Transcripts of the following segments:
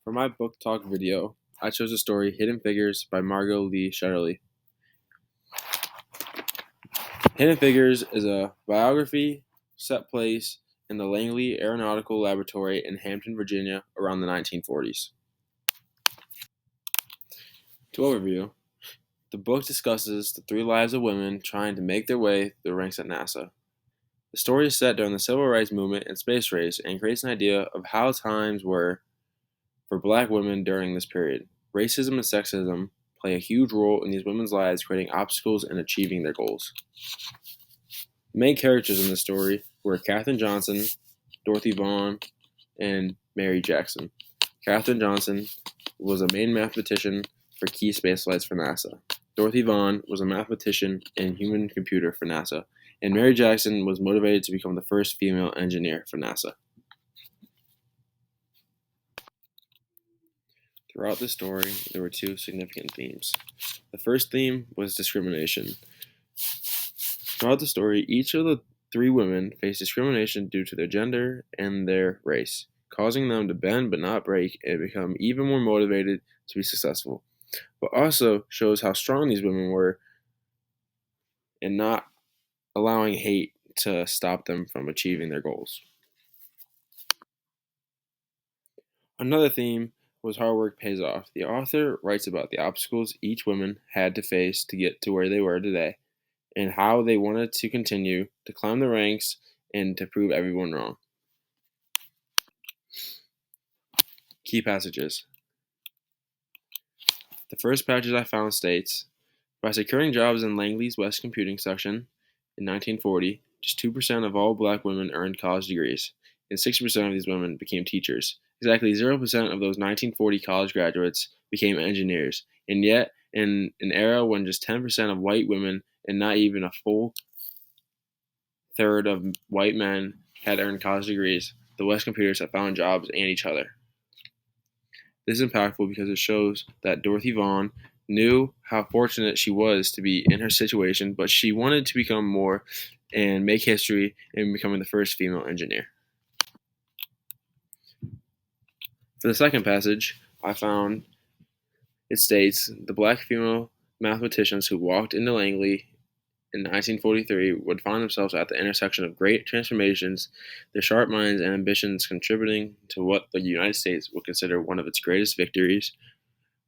For my book talk video, I chose the story Hidden Figures by Margot Lee Shetterly. Hidden Figures is a biography set place in the Langley Aeronautical Laboratory in Hampton, Virginia around the 1940s. To overview, the book discusses the three lives of women trying to make their way through the ranks at NASA. The story is set during the civil rights movement and space race and creates an idea of how times were for black women during this period. Racism and sexism play a huge role in these women's lives, creating obstacles in achieving their goals. The main characters in the story were Katherine Johnson, Dorothy Vaughan, and Mary Jackson. Katherine Johnson was a main mathematician for key space flights for NASA. Dorothy Vaughan was a mathematician and human computer for NASA, and Mary Jackson was motivated to become the first female engineer for NASA. Throughout the story, there were two significant themes. The first theme was discrimination. Throughout the story, each of the three women faced discrimination due to their gender and their race, causing them to bend but not break and become even more motivated to be successful. But also shows how strong these women were and not allowing hate to stop them from achieving their goals. Another theme was hard work pays off. The author writes about the obstacles each woman had to face to get to where they were today, and how they wanted to continue to climb the ranks and to prove everyone wrong. Key passages. The first passage I found states, by securing jobs in Langley's West Computing section in 1940, just 2% of all black women earned college degrees, and 60% of these women became teachers. Exactly 0% of those 1940 college graduates became engineers, and yet, in an era when just 10% of white women and not even a full third of white men had earned college degrees, the West computers have found jobs and each other. This is impactful because it shows that Dorothy Vaughan knew how fortunate she was to be in her situation, but she wanted to become more and make history in becoming the first female engineer. For the second passage, I found it states the black female mathematicians who walked into Langley in 1943 would find themselves at the intersection of great transformations, their sharp minds and ambitions contributing to what the United States would consider one of its greatest victories.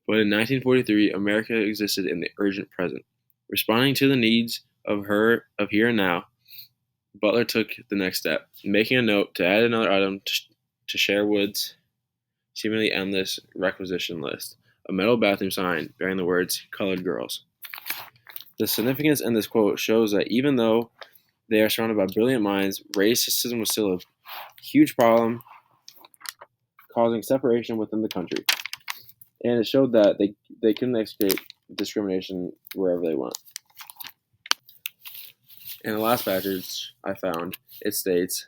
But in 1943, America existed in the urgent present. Responding to the needs of here and now, Butler took the next step, making a note to add another item to Sherwood's seemingly endless requisition list, a metal bathroom sign bearing the words "Colored Girls." The significance in this quote shows that even though they are surrounded by brilliant minds, racism was still a huge problem, causing separation within the country. And it showed that they couldn't escape discrimination wherever they went. In the last passage I found, it states,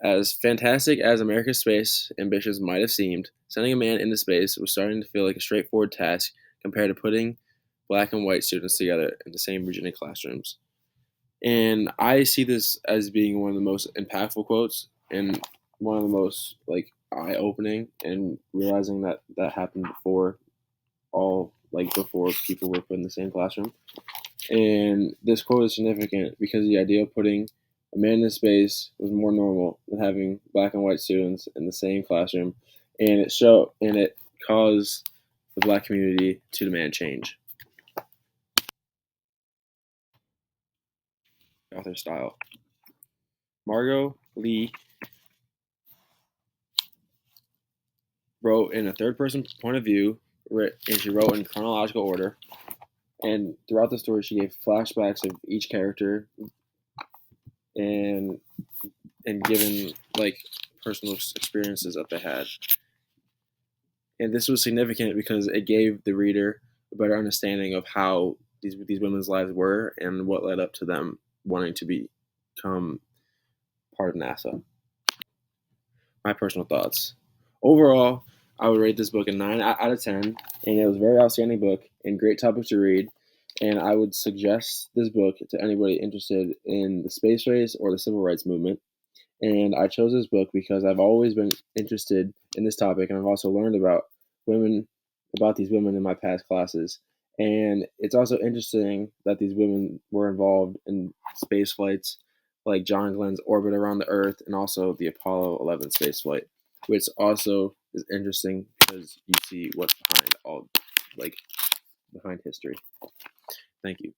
as fantastic as America's space ambitions might have seemed, sending a man into space was starting to feel like a straightforward task compared to putting black and white students together in the same Virginia classrooms. And I see this as being one of the most impactful quotes and one of the most eye-opening, and realizing that happened before before people were put in the same classroom. And this quote is significant because the idea of putting a man in space was more normal than having black and white students in the same classroom, and it caused the black community to demand change. Author style. Margot Lee wrote in a third-person point of view, and she wrote in chronological order. And throughout the story, she gave flashbacks of each character, and given personal experiences that they had. And this was significant because it gave the reader a better understanding of how these women's lives were and what led up to them wanting to become part of NASA. My personal thoughts. Overall, I would rate this book a 9 out of 10, and it was a very outstanding book and great topic to read. And I would suggest this book to anybody interested in the space race or the civil rights movement. And I chose this book because I've always been interested in this topic, and I've also learned women about these women in my past classes. And it's also interesting that these women were involved in space flights like John Glenn's orbit around the Earth and also the Apollo 11 space flight, which also is interesting because you see what's behind all, like, behind history. Thank you.